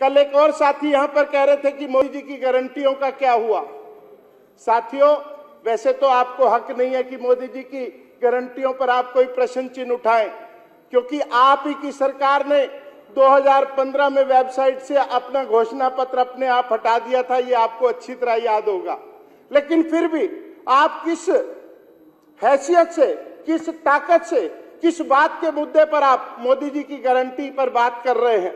कल एक और साथी यहां पर कह रहे थे कि मोदी जी की गारंटियों का क्या हुआ। साथियों, वैसे तो आपको हक नहीं है कि मोदी जी की गारंटियों पर आप कोई प्रश्न चिन्ह उठाएं, क्योंकि आप ही की सरकार ने 2015 में वेबसाइट से अपना घोषणा पत्र अपने आप हटा दिया था, ये आपको अच्छी तरह याद होगा। लेकिन फिर भी आप किस हैसियत से, किस ताकत से, किस बात के मुद्दे पर आप मोदी जी की गारंटी पर बात कर रहे हैं?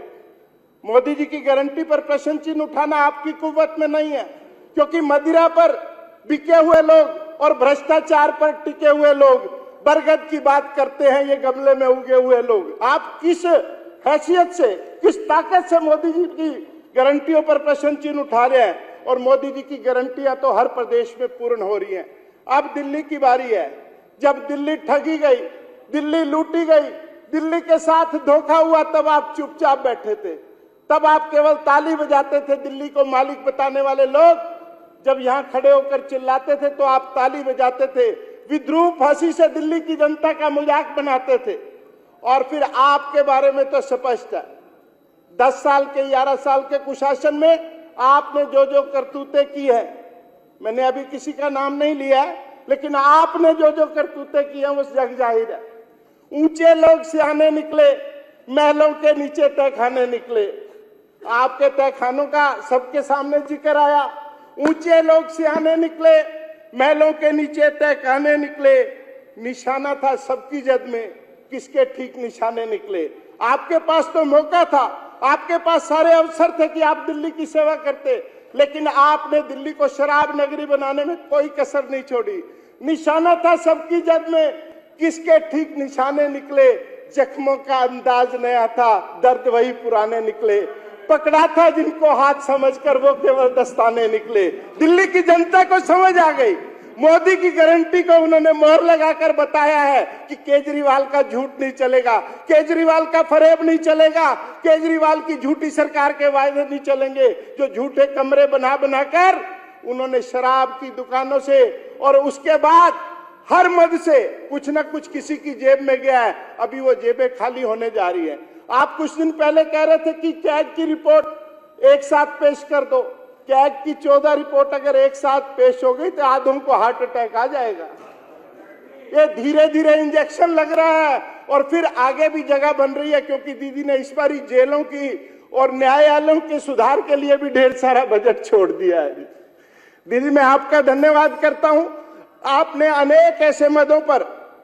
मोदी जी की गारंटी पर प्रश्न चिन्ह उठाना आपकी कुव्वत में नहीं है, क्योंकि मदिरा पर बिके हुए लोग और भ्रष्टाचार पर टिके हुए लोग बरगद की बात करते हैं, ये गमले में उगे हुए लोग। आप किस हैसियत से, किस ताकत से मोदी जी की गारंटियों पर प्रश्न चिन्ह उठा रहे हैं? और मोदी जी की गारंटियां तो हर प्रदेश में पूर्ण हो रही हैं। अब दिल्ली की बारी है। जब दिल्ली ठगी गई, दिल्ली लूटी गई, दिल्ली के साथ धोखा हुआ, तब आप चुपचाप बैठे थे, तब आप केवल ताली बजाते थे। दिल्ली को मालिक बताने वाले लोग जब यहां खड़े होकर चिल्लाते थे तो आप ताली बजाते थे, विद्रूप हंसी से दिल्ली की जनता का मजाक बनाते थे। और फिर आपके बारे में तो स्पष्ट है, 10 साल के 11 साल के कुशासन में आपने जो जो करतूतें की है, मैंने अभी किसी का नाम नहीं लिया है, लेकिन आपने जो जो करतूतें की है वो जग जाहिर है। ऊंचे लोग सियाने निकले, महलों के नीचे तहखाने निकले। आपके तहखानों का सबके सामने जिक्र आया। ऊंचे लोग सियाने निकले, महलों के नीचे तहखाने निकले। निशाना था सबकी जद में, किसके ठीक निशाने निकले। आपके पास तो मौका था, आपके पास सारे अवसर थे कि आप दिल्ली की सेवा करते, लेकिन आपने दिल्ली को शराब नगरी बनाने में कोई कसर नहीं छोड़ी। निशाना था सबकी जद में, किसके ठीक निशाने निकले। जख्मों का अंदाज नया था, दर्द वही पुराने निकले। पकड़ा था जिनको हाथ समझकर, वो केवल दस्ताने निकले। दिल्ली की जनता को समझ आ गई, मोदी की गारंटी को उन्होंने मोहर लगाकर बताया है कि केजरीवाल का झूठ नहीं चलेगा, केजरीवाल का फरेब नहीं चलेगा, केजरीवाल की झूठी सरकार के वायदे नहीं चलेंगे। जो झूठे कमरे बना बनाकर उन्होंने शराब की दुकानों से और उसके बाद हर मद से कुछ न कुछ किसी की जेब में गया है, अभी वो जेबें खाली होने जा रही है। आप कुछ दिन पहले कह रहे थे कि कैग की रिपोर्ट एक साथ पेश कर दो। कैग की 14 रिपोर्ट अगर एक साथ पेश हो गई तो आधों को हार्ट अटैक आ जाएगा। ये धीरे धीरे इंजेक्शन लग रहा है और फिर आगे भी जगह बन रही है, क्योंकि दीदी ने इस बार जेलों की और न्यायालयों के सुधार के लिए भी ढेर सारा बजट छोड़ दिया है। दीदी, मैं आपका धन्यवाद करता हूं। आपने अनेक ऐसे मदों पर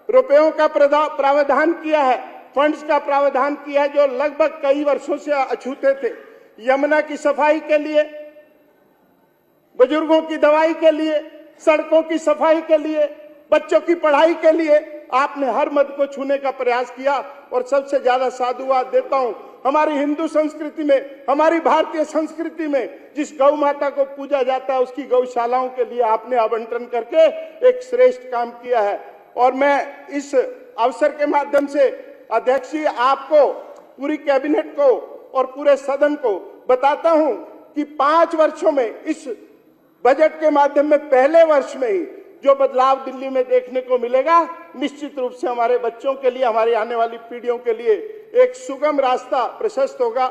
रुपयों का प्रावधान किया है, फंड्स का प्रावधान किया है जो लगभग कई वर्षों से अछूते थे। यमुना की सफाई के लिए, बुजुर्गों की दवाई के लिए, सड़कों की सफाई के लिए, बच्चों की पढ़ाई के लिए आपने हर मद को छूने का प्रयास किया। और सबसे ज्यादा साधुवाद देता हूं हमारी हिंदू संस्कृति में, हमारी भारतीय संस्कृति में जिस गौ माता को पूजा जाता है उसकी गौशालाओं के लिए आपने आवंटन करके एक श्रेष्ठ काम किया है। और मैं इस अवसर के माध्यम से अध्यक्ष जी, आपको, पूरी कैबिनेट को और पूरे सदन को बताता हूं कि 5 वर्षों में इस बजट के माध्यम में पहले वर्ष में ही जो बदलाव दिल्ली में देखने को मिलेगा, निश्चित रूप से हमारे बच्चों के लिए, हमारी आने वाली पीढ़ियों के लिए एक सुगम रास्ता प्रशस्त होगा।